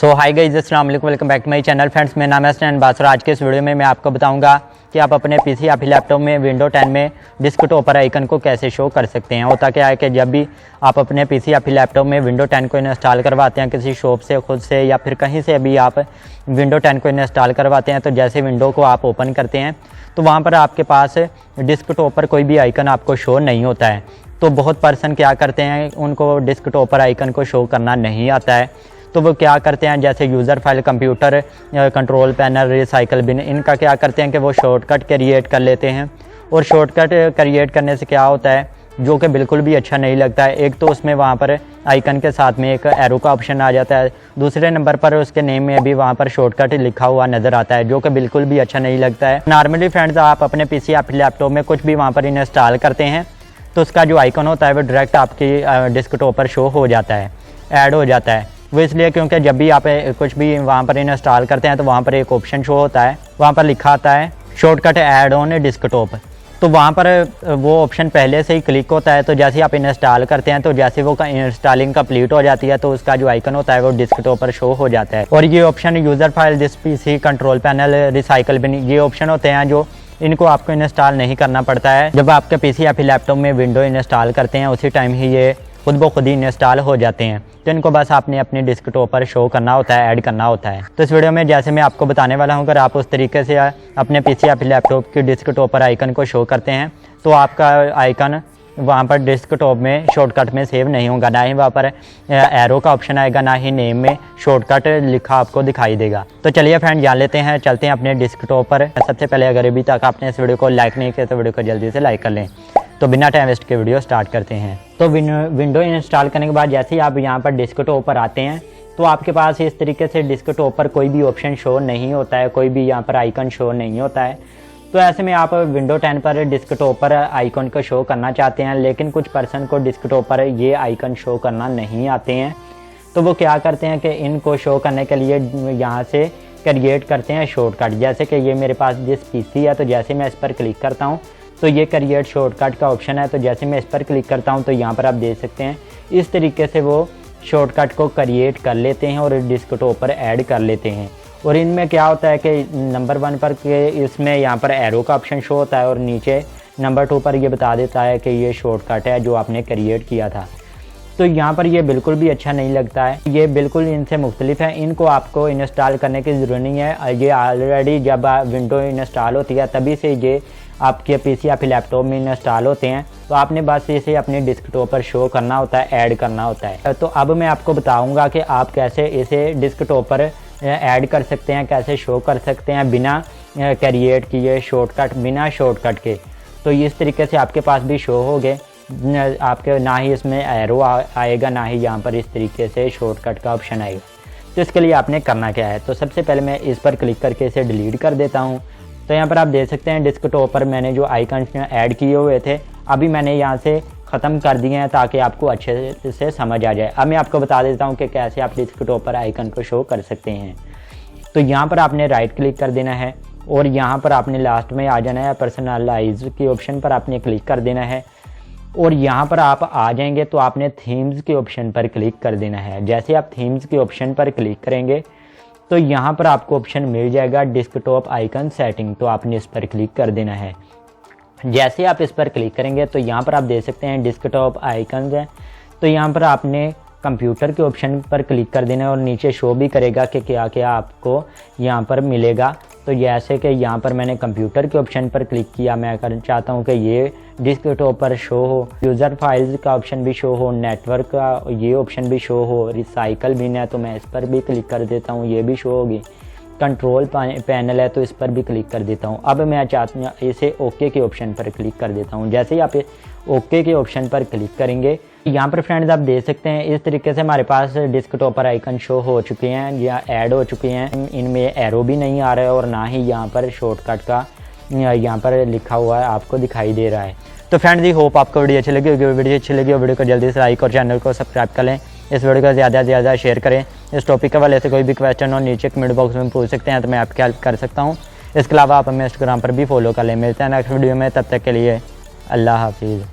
सो हाय guys, अस्सलाम वालेकुम, welcome back to my channel. Friends, मेरा नाम है हसन बासर। आज के इस वीडियो में मैं आपको बताऊंगा कि आप अपने पीसी या फिर लैपटॉप में विंडो 10 में डेस्कटॉप आइकन को कैसे शो कर सकते हैं। होता क्या है कि जब भी आप अपने पीसी या फिर लैपटॉप में विंडो 10 को इंस्टॉल करवाते हैं किसी शॉप से, खुद से या फिर कहीं से भी आप विंडो 10 को इंस्टॉल करवाते हैं, तो जैसे विंडो को आप ओपन करते हैं तो वहाँ पर आपके पास डेस्कटॉप पर कोई भी आइकन आपको शो नहीं होता है। तो बहुत पर्सन क्या करते हैं, उनको डेस्कटॉप आइकन को शो करना नहीं आता है, तो वो क्या करते हैं, जैसे user file, computer, control panel, recycle bin, इनका क्या करते हैं कि वो शॉर्टकट क्रिएट कर लेते हैं। और शॉर्टकट क्रिएट करने से क्या होता है, जो कि बिल्कुल भी अच्छा नहीं लगता है। एक तो उसमें वहाँ पर आइकन के साथ में एक एरो का ऑप्शन आ जाता है, दूसरे नंबर पर उसके नेम में भी वहाँ पर शॉर्टकट लिखा हुआ नज़र आता है, जो कि बिल्कुल भी अच्छा नहीं लगता है। नॉर्मली फ्रेंड्स, आप अपने पीसी या फिर लैपटॉप में कुछ भी वहाँ पर इंस्टॉल करते हैं तो उसका जो आइकन होता है वो डायरेक्ट आपकी डेस्कटॉप पर शो हो जाता है, ऐड हो जाता है। वो इसलिए क्योंकि जब भी आप कुछ भी वहाँ पर इंस्टॉल करते हैं तो वहाँ पर एक ऑप्शन शो होता है, वहाँ पर लिखा आता है शॉर्टकट ऐड ऑन डेस्कटॉप। तो वहाँ पर वो ऑप्शन पहले से ही क्लिक होता है, तो जैसे ही आप इंस्टॉल करते हैं तो जैसे वो इंस्टॉलिंग कंप्लीट हो जाती है तो उसका जो आइकन होता है वो डेस्कटॉप पर शो हो जाता है। और ये option user file, this PC, control panel, recycle bin, ये ऑप्शन होते हैं जो इनको आपको इंस्टॉल नहीं करना पड़ता है। जब आपके पीसी या फिर लैपटॉप में विंडो इंस्टॉल करते हैं उसी टाइम ही ये खुद ब खुद ही इंस्टॉल हो जाते हैं, तो इनको बस आपने अपने डेस्कटॉप पर शो करना होता है, ऐड करना होता है। तो इस वीडियो में जैसे मैं आपको बताने वाला हूं, अगर आप उस तरीके से अपने पीसी या फिर लैपटॉप की डेस्कटॉप पर आइकन को शो करते हैं तो आपका आइकन वहाँ पर डेस्कटॉप में शॉर्टकट में सेव नहीं होगा, ना ही वहाँ पर एरो का ऑप्शन आएगा, ना ही नेम में शॉर्टकट लिखा आपको दिखाई देगा। तो चलिए फ्रेंड, जान लेते हैं, चलते हैं अपने डेस्कटॉप पर। सबसे पहले अगर अभी तक आपने इस वीडियो को लाइक नहीं किया तो वीडियो को जल्दी से लाइक कर लें। तो बिना टाइम वेस्ट के वीडियो स्टार्ट करते हैं। तो विंडो इंस्टॉल करने के बाद जैसे ही आप यहाँ पर डेस्कटॉप पर आते हैं तो आपके पास इस तरीके से डेस्कटॉप पर कोई भी ऑप्शन शो नहीं होता है, कोई भी यहाँ पर आइकन शो नहीं होता है। तो ऐसे में आप विंडो 10 पर डेस्कटॉप पर आइकन को शो करना चाहते हैं, लेकिन कुछ पर्सन को डेस्कटॉप पर ये आइकन शो करना नहीं आते हैं, तो वो क्या करते हैं कि इनको शो करने के लिए यहाँ से क्रिएट करते हैं शॉर्टकट। जैसे कि ये मेरे पास जिस पीसी है, तो जैसे मैं इस पर क्लिक करता हूँ तो ये क्रिएट शॉर्टकट का ऑप्शन है, तो जैसे मैं इस पर क्लिक करता हूँ तो यहाँ पर आप देख सकते हैं इस तरीके से वो शॉर्टकट को क्रिएट कर लेते हैं और डेस्कटॉप पर ऐड कर लेते हैं। और इनमें क्या होता है कि नंबर 1 पर के इसमें यहाँ पर एरो का ऑप्शन शो होता है और नीचे नंबर 2 पर ये बता देता है कि ये शॉर्टकट है जो आपने क्रिएट किया था। तो यहाँ पर ये बिल्कुल भी अच्छा नहीं लगता है, ये बिल्कुल इनसे मुख्तलिफ है, इनको आपको इंस्टॉल करने की ज़रूरत नहीं है। ये ऑलरेडी जब विंडो इंस्टॉल होती है तभी से ये आपके पीसी या फिर लैपटॉप में इंस्टॉल होते हैं, तो आपने बस इसे अपने डेस्कटॉप पर शो करना होता है, ऐड करना होता है। तो अब मैं आपको बताऊंगा कि आप कैसे इसे डेस्कटॉप पर ऐड कर सकते हैं, कैसे शो कर सकते हैं बिना क्रिएट किए शॉर्टकट, बिना शॉर्टकट के। तो इस तरीके से आपके पास भी शो हो गए, आपके ना ही इसमें एरो आएगा, ना ही यहाँ पर इस तरीके से शॉर्टकट का ऑप्शन आएगा। तो इसके लिए आपने करना क्या है, तो सबसे पहले मैं इस पर क्लिक करके इसे डिलीट कर देता हूँ। तो यहाँ पर आप देख सकते हैं डेस्कटॉप पर मैंने जो आइकन ऐड किए हुए थे अभी मैंने यहाँ से ख़त्म कर दिए हैं ताकि आपको अच्छे से समझ आ जाए। अब मैं आपको बता देता हूँ कि कैसे आप डेस्कटॉप पर आइकन को शो कर सकते हैं। तो यहाँ पर आपने राइट क्लिक कर देना है और यहाँ पर आपने लास्ट में आ जाना है, पर्सनलाइज के ऑप्शन पर आपने क्लिक कर देना है और यहाँ पर आप आ जाएंगे तो आपने थीम्स के ऑप्शन पर क्लिक कर देना है। जैसे आप थीम्स के ऑप्शन पर क्लिक करेंगे तो यहाँ पर आपको ऑप्शन मिल जाएगा डेस्कटॉप आइकन सेटिंग, तो आपने इस पर क्लिक कर देना है। जैसे आप इस पर क्लिक करेंगे तो यहाँ पर आप देख सकते हैं डेस्कटॉप आइकन्स हैं, तो यहाँ पर आपने कंप्यूटर के ऑप्शन पर क्लिक कर देना है और नीचे शो भी करेगा कि क्या क्या आपको यहाँ पर मिलेगा। तो जैसे कि यहाँ पर मैंने कंप्यूटर के ऑप्शन पर क्लिक किया, मैं करना चाहता हूँ कि ये डेस्कटॉप पर शो हो, यूज़र फाइल्स का ऑप्शन भी शो हो, नेटवर्क का ये ऑप्शन भी शो हो, रिसाइकल बिन है तो मैं इस पर भी क्लिक कर देता हूँ, ये भी शो होगी, कंट्रोल पैनल है तो इस पर भी क्लिक कर देता हूँ। अब मैं चाहता हूँ इसे ओके के ऑप्शन पर क्लिक कर देता हूँ। जैसे ही आप ओके के ऑप्शन पर क्लिक करेंगे यहाँ पर फ्रेंड्स आप देख सकते हैं इस तरीके से हमारे पास डेस्कटॉप पर आइकन शो हो चुके हैं या ऐड हो चुके हैं। इनमें एरो भी नहीं आ रहा है और ना ही यहाँ पर शॉर्टकट का यहाँ पर लिखा हुआ है आपको दिखाई दे रहा है। तो फ्रेंड्स, होप आपको वीडियो अच्छी लगी होगी। वीडियो अच्छी लगी हो वीडियो को जल्दी से लाइक और चैनल को सब्सक्राइब कर लें। इस वीडियो को ज़्यादा से ज़्यादा शेयर करें। इस टॉपिक के वाले से कोई भी क्वेश्चन हो नीचे कमेंट बॉक्स में पूछ सकते हैं, तो मैं आपकी हेल्प कर सकता हूँ। इसके अलावा आप हमें इंस्टाग्राम पर भी फॉलो कर लें। मिलते हैं नेक्स्ट वीडियो में, तब तक के लिए अल्लाह हाफिज़।